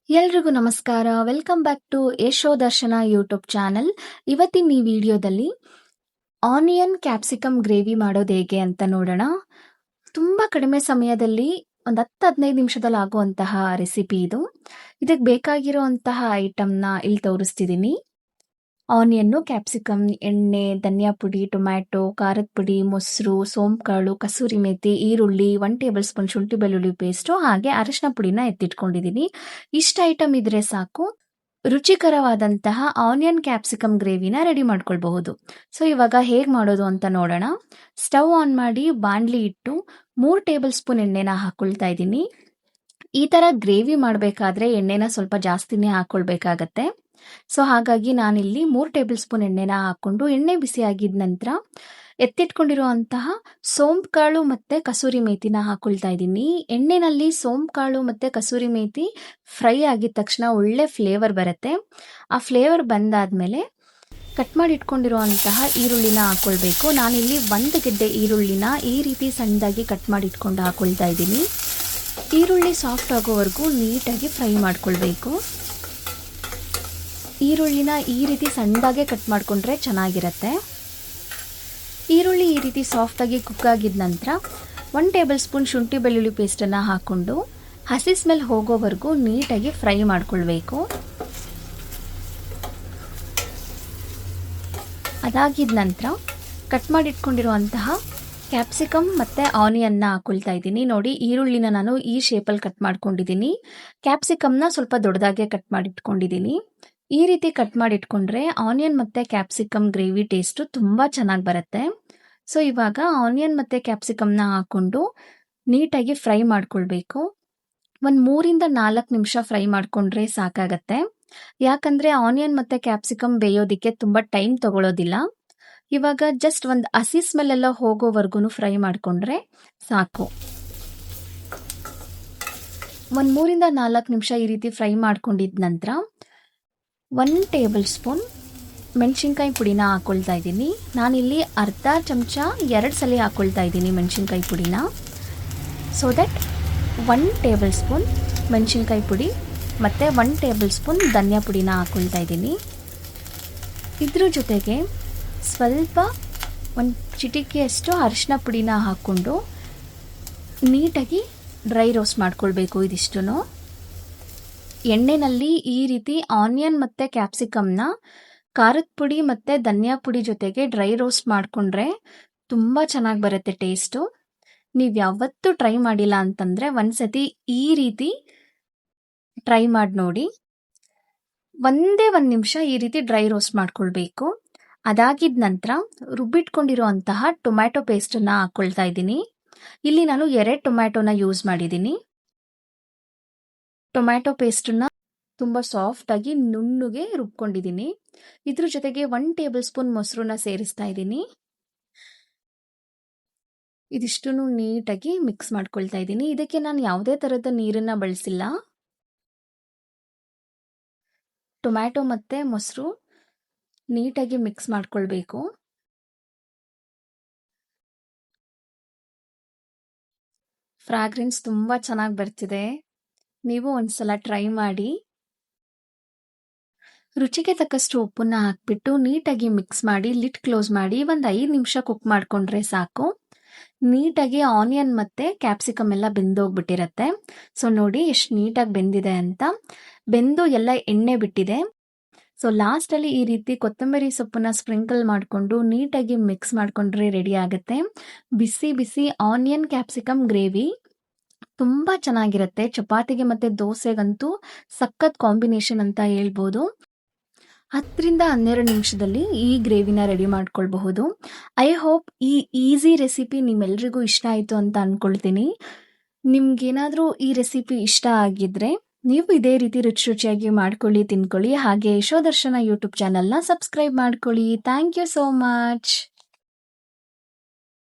ಎಲ್ರಿಗೂ ನಮಸ್ಕಾರ. Welcome back to ಯಶೋ ದರ್ಶನ ಯೂಟ್ಯೂಬ್ ಚಾನಲ್. ಇವತ್ತಿನ ಈ ವಿಡಿಯೋದಲ್ಲಿ ಆನಿಯನ್ ಕ್ಯಾಪ್ಸಿಕಮ್ ಗ್ರೇವಿ ಮಾಡೋದು ಹೇಗೆ ಅಂತ ನೋಡೋಣ. ತುಂಬ ಕಡಿಮೆ ಸಮಯದಲ್ಲಿ ಒಂದು 10-15 ನಿಮಿಷದಲ್ಲಿ ಆಗುವಂತಹ ರೆಸಿಪಿ ಇದು. ಇದಕ್ಕೆ ಬೇಕಾಗಿರುವಂತಹ ಐಟಮ್ನ ಇಲ್ಲಿ ತೋರಿಸ್ತಿದ್ದೀನಿ. ಆನಿಯನ್ನು, ಕ್ಯಾಪ್ಸಿಕಮ್, ಎಣ್ಣೆ, ಧನಿಯಾ ಪುಡಿ, ಟೊಮ್ಯಾಟೊ, ಖಾರದ ಪುಡಿ, ಮೊಸರು, ಸೋಂಪುಕಾಳು, ಕಸೂರಿ ಮೇಥಿ, ಈರುಳ್ಳಿ, 1 ಟೇಬಲ್ ಸ್ಪೂನ್ ಶುಂಠಿ ಬೆಳ್ಳುಳ್ಳಿ ಪೇಸ್ಟು, ಹಾಗೆ ಅರಿಶಿನ ಪುಡಿನ ಎತ್ತಿಟ್ಕೊಂಡಿದ್ದೀನಿ. ಇಷ್ಟು ಐಟಮ್ ಇದ್ರೆ ಸಾಕು, ರುಚಿಕರವಾದಂತಹ ಆನಿಯನ್ ಕ್ಯಾಪ್ಸಿಕಮ್ ಗ್ರೇವಿನ ರೆಡಿ ಮಾಡ್ಕೊಳ್ಬಹುದು. ಸೊ ಇವಾಗ ಹೇಗೆ ಮಾಡೋದು ಅಂತ ನೋಡೋಣ. ಸ್ಟವ್ ಆನ್ ಮಾಡಿ ಬಾಣಲಿ ಇಟ್ಟು 3 ಟೇಬಲ್ ಸ್ಪೂನ್ ಎಣ್ಣೆನ ಹಾಕೊಳ್ತಾ ಇದ್ದೀನಿ. ಈ ಥರ ಗ್ರೇವಿ ಮಾಡಬೇಕಾದ್ರೆ ಎಣ್ಣೆನ ಸ್ವಲ್ಪ ಜಾಸ್ತಿನೇ ಹಾಕ್ಕೊಳ್ಬೇಕಾಗತ್ತೆ. ಸೊ ಹಾಗಾಗಿ ನಾನಿಲ್ಲಿ 3 ಟೇಬಲ್ ಸ್ಪೂನ್ ಎಣ್ಣೆನ ಹಾಕ್ಕೊಂಡು ಎಣ್ಣೆ ಬಿಸಿ ಆಗಿದ ನಂತರ ಎತ್ತಿಟ್ಕೊಂಡಿರುವಂತಹ ಸೋಂಪುಕಾಳು ಮತ್ತು ಕಸೂರಿ ಮೇಥಿನ ಹಾಕ್ಕೊಳ್ತಾ ಇದ್ದೀನಿ. ಎಣ್ಣೆನಲ್ಲಿ ಸೋಂಪುಕಾಳು ಮತ್ತು ಕಸೂರಿ ಮೇಥಿ ಫ್ರೈ ಆಗಿದ ತಕ್ಷಣ ಒಳ್ಳೆ ಫ್ಲೇವರ್ ಬರುತ್ತೆ. ಆ ಫ್ಲೇವರ್ ಬಂದಾದಮೇಲೆ ಕಟ್ ಮಾಡಿ ಇಟ್ಕೊಂಡಿರುವಂತಹ ಈರುಳ್ಳಿನ ಹಾಕ್ಕೊಳ್ಬೇಕು. ನಾನಿಲ್ಲಿ 1 ಗೆಡ್ಡೆ ಈರುಳ್ಳಿನ ಈ ರೀತಿ ಸಣ್ಣದಾಗಿ ಕಟ್ ಮಾಡಿ ಇಟ್ಕೊಂಡು ಹಾಕ್ಕೊಳ್ತಾ ಇದ್ದೀನಿ. ಈರುಳ್ಳಿ ಸಾಫ್ಟ್ ಆಗೋವರೆಗೂ ನೀಟಾಗಿ ಫ್ರೈ ಮಾಡ್ಕೊಳ್ಬೇಕು. ಈರುಳ್ಳಿನ ಈ ರೀತಿ ಸಣ್ಣದಾಗೆ ಕಟ್ ಮಾಡಿಕೊಂಡ್ರೆ ಚೆನ್ನಾಗಿರುತ್ತೆ. ಈರುಳ್ಳಿ ಈ ರೀತಿ ಸಾಫ್ಟಾಗಿ ಕುಕ್ ಆಗಿದ ನಂತರ 1 ಟೇಬಲ್ ಸ್ಪೂನ್ ಶುಂಠಿ ಬೆಳ್ಳುಳ್ಳಿ ಪೇಸ್ಟನ್ನು ಹಾಕ್ಕೊಂಡು ಹಸಿ ಸ್ಮೆಲ್ ಹೋಗೋವರೆಗೂ ನೀಟಾಗಿ ಫ್ರೈ ಮಾಡ್ಕೊಳ್ಬೇಕು. ಅದಾಗಿದ ನಂತರ ಕಟ್ ಮಾಡಿಟ್ಕೊಂಡಿರುವಂತಹ ಕ್ಯಾಪ್ಸಿಕಮ್ ಮತ್ತು ಆನಿಯನ್ನ ಹಾಕ್ಕೊಳ್ತಾ ಇದ್ದೀನಿ. ನೋಡಿ, ಈರುಳ್ಳಿನ ನಾನು ಈ ಶೇಪಲ್ಲಿ ಕಟ್ ಮಾಡ್ಕೊಂಡಿದ್ದೀನಿ. ಕ್ಯಾಪ್ಸಿಕಮ್ನ ಸ್ವಲ್ಪ ದೊಡ್ಡದಾಗೆ ಕಟ್ ಮಾಡಿಟ್ಕೊಂಡಿದ್ದೀನಿ. ಈ ರೀತಿ ಕಟ್ ಮಾಡಿಟ್ಕೊಂಡ್ರೆ ಆನಿಯನ್ ಮತ್ತು ಕ್ಯಾಪ್ಸಿಕಮ್ ಗ್ರೇವಿ ಟೇಸ್ಟು ತುಂಬ ಚೆನ್ನಾಗಿ ಬರುತ್ತೆ. ಸೊ ಇವಾಗ ಆನಿಯನ್ ಮತ್ತು ಕ್ಯಾಪ್ಸಿಕಮ್ನ ಹಾಕ್ಕೊಂಡು ನೀಟಾಗಿ ಫ್ರೈ ಮಾಡ್ಕೊಳ್ಬೇಕು. ಒಂದು 3-4 ನಿಮಿಷ ಫ್ರೈ ಮಾಡಿಕೊಂಡ್ರೆ ಸಾಕಾಗತ್ತೆ. ಯಾಕಂದರೆ ಆನಿಯನ್ ಮತ್ತು ಕ್ಯಾಪ್ಸಿಕಮ್ ಬೇಯೋದಕ್ಕೆ ತುಂಬ ಟೈಮ್ ತಗೊಳ್ಳೋದಿಲ್ಲ. ಇವಾಗ ಜಸ್ಟ್ ಒಂದು ಹಸಿ ಸ್ಮೆಲ್ಲೆಲ್ಲ ಹೋಗೋವರೆಗೂ ಫ್ರೈ ಮಾಡಿಕೊಂಡ್ರೆ ಸಾಕು. ಒಂದು 3-4 ನಿಮಿಷ ಈ ರೀತಿ ಫ್ರೈ ಮಾಡ್ಕೊಂಡಿದ್ದ ನಂತರ 1 ಟೇಬಲ್ ಸ್ಪೂನ್ ಮೆಣಸಿನ್ಕಾಯಿ ಪುಡಿನ ಹಾಕ್ಕೊಳ್ತಾ ಇದ್ದೀನಿ. ನಾನಿಲ್ಲಿ ಅರ್ಧ ಚಮಚ 2 ಸಲ ಹಾಕ್ಕೊಳ್ತಾ ಇದ್ದೀನಿ ಮೆಣಸಿನ್ಕಾಯಿ ಪುಡಿನ. ಸೊ ದಟ್ 1 ಟೇಬಲ್ ಸ್ಪೂನ್ ಮೆಣಸಿನ್ಕಾಯಿ ಪುಡಿ ಮತ್ತು 1 ಟೇಬಲ್ ಸ್ಪೂನ್ ಧನಿಯಾ ಪುಡಿನ ಹಾಕ್ಕೊಳ್ತಾ ಇದ್ದೀನಿ. ಇದ್ರ ಜೊತೆಗೆ ಸ್ವಲ್ಪ ಒಂದು ಚಿಟಿಕೆಯಷ್ಟು ಅರಿಶಿನ ಪುಡಿನ ಹಾಕ್ಕೊಂಡು ನೀಟಾಗಿ ಡ್ರೈ ರೋಸ್ಟ್ ಮಾಡ್ಕೊಳ್ಬೇಕು. ಇದಿಷ್ಟು ಎಣ್ಣೆನಲ್ಲಿ ಈ ರೀತಿ ಆನಿಯನ್ ಮತ್ತು ಕ್ಯಾಪ್ಸಿಕಮ್ನ ಖಾರದ ಪುಡಿ ಮತ್ತು ಧನಿಯಾ ಪುಡಿ ಜೊತೆಗೆ ಡ್ರೈ ರೋಸ್ಟ್ ಮಾಡಿಕೊಂಡ್ರೆ ತುಂಬ ಚೆನ್ನಾಗಿ ಬರುತ್ತೆ ಟೇಸ್ಟು. ನೀವು ಯಾವತ್ತೂ ಟ್ರೈ ಮಾಡಿಲ್ಲ ಅಂತಂದರೆ ಒಂದ್ಸತಿ ಈ ರೀತಿ ಟ್ರೈ ಮಾಡಿ ನೋಡಿ. ಒಂದೇ 1 ನಿಮಿಷ ಈ ರೀತಿ ಡ್ರೈ ರೋಸ್ಟ್ ಮಾಡ್ಕೊಳ್ಬೇಕು. ಅದಾಗಿದ ನಂತರ ರುಬ್ಬಿಟ್ಕೊಂಡಿರುವಂತಹ ಟೊಮ್ಯಾಟೊ ಪೇಸ್ಟನ್ನು ಹಾಕ್ಕೊಳ್ತಾ ಇದ್ದೀನಿ. ಇಲ್ಲಿ ನಾನು 2 ಟೊಮ್ಯಾಟೊನ ಯೂಸ್ ಮಾಡಿದ್ದೀನಿ. ಟೊಮ್ಯಾಟೊ ಪೇಸ್ಟನ್ನು ತುಂಬ ಸಾಫ್ಟಾಗಿ ನುಣ್ಣಗೆ ರುಬ್ಕೊಂಡಿದ್ದೀನಿ. ಇದ್ರ ಜೊತೆಗೆ 1 ಟೇಬಲ್ ಸ್ಪೂನ್ ಮೊಸರನ್ನ ಸೇರಿಸ್ತಾ ಇದ್ದೀನಿ. ಇದಿಷ್ಟನ್ನು ನೀಟಾಗಿ ಮಿಕ್ಸ್ ಮಾಡ್ಕೊಳ್ತಾ ಇದ್ದೀನಿ. ಇದಕ್ಕೆ ನಾನು ಯಾವುದೇ ಥರದ ನೀರನ್ನು ಬಳಸಿಲ್ಲ. ಟೊಮ್ಯಾಟೊ ಮತ್ತು ಮೊಸರು ನೀಟಾಗಿ ಮಿಕ್ಸ್ ಮಾಡ್ಕೊಳ್ಬೇಕು. ಫ್ರಾಗ್ರೆನ್ಸ್ ತುಂಬ ಚೆನ್ನಾಗಿ ಬರ್ತಿದೆ. ನೀವು ಒಂದ್ಸಲ ಟ್ರೈ ಮಾಡಿ. ರುಚಿಗೆ ತಕ್ಕಷ್ಟು ಉಪ್ಪನ್ನ ಹಾಕ್ಬಿಟ್ಟು ನೀಟಾಗಿ ಮಿಕ್ಸ್ ಮಾಡಿ ಲಿಡ್ ಕ್ಲೋಸ್ ಮಾಡಿ ಒಂದು 5 ನಿಮಿಷ ಕುಕ್ ಮಾಡಿಕೊಂಡ್ರೆ ಸಾಕು. ನೀಟಾಗಿ ಆನಿಯನ್ ಮತ್ತು ಕ್ಯಾಪ್ಸಿಕಮ್ ಎಲ್ಲ ಬೆಂದೋಗ್ಬಿಟ್ಟಿರತ್ತೆ. ಸೊ ನೋಡಿ ಎಷ್ಟು ನೀಟಾಗಿ ಬೆಂದಿದೆ ಅಂತ. ಬೆಂದು ಎಲ್ಲ ಎಣ್ಣೆ ಬಿಟ್ಟಿದೆ. ಸೊ ಲಾಸ್ಟಲ್ಲಿ ಈ ರೀತಿ ಕೊತ್ತಂಬರಿ ಸೊಪ್ಪನ್ನ ಸ್ಪ್ರಿಂಕಲ್ ಮಾಡಿಕೊಂಡು ನೀಟಾಗಿ ಮಿಕ್ಸ್ ಮಾಡಿಕೊಂಡ್ರೆ ರೆಡಿ ಆಗುತ್ತೆ ಬಿಸಿ ಬಿಸಿ ಆನಿಯನ್ ಕ್ಯಾಪ್ಸಿಕಮ್ ಗ್ರೇವಿ. ತುಂಬ ಚೆನ್ನಾಗಿರುತ್ತೆ. ಚಪಾತಿಗೆ ಮತ್ತು ದೋಸೆಗಂತೂ ಸಖತ್ ಕಾಂಬಿನೇಷನ್ ಅಂತ ಹೇಳ್ಬೋದು. 10-12 ನಿಮಿಷದಲ್ಲಿ ಈ ಗ್ರೇವಿನ ರೆಡಿ ಮಾಡ್ಕೊಳ್ಬಹುದು. ಐ ಹೋಪ್ ಈ ಈಸಿ ರೆಸಿಪಿ ನಿಮ್ಮೆಲ್ರಿಗೂ ಇಷ್ಟ ಆಯಿತು ಅಂತ ಅಂದ್ಕೊಳ್ತೀನಿ. ನಿಮ್ಗೇನಾದರೂ ಈ ರೆಸಿಪಿ ಇಷ್ಟ ಆಗಿದ್ದರೆ ನೀವು ಇದೇ ರೀತಿ ರುಚಿಯಾಗಿ ಮಾಡ್ಕೊಳ್ಳಿ, ತಿನ್ಕೊಳ್ಳಿ. ಹಾಗೆ ಯಶೋ ದರ್ಶನ ಯೂಟ್ಯೂಬ್ ಚಾನಲ್ನ ಸಬ್ಸ್ಕ್ರೈಬ್ ಮಾಡ್ಕೊಳ್ಳಿ. Thank you so much.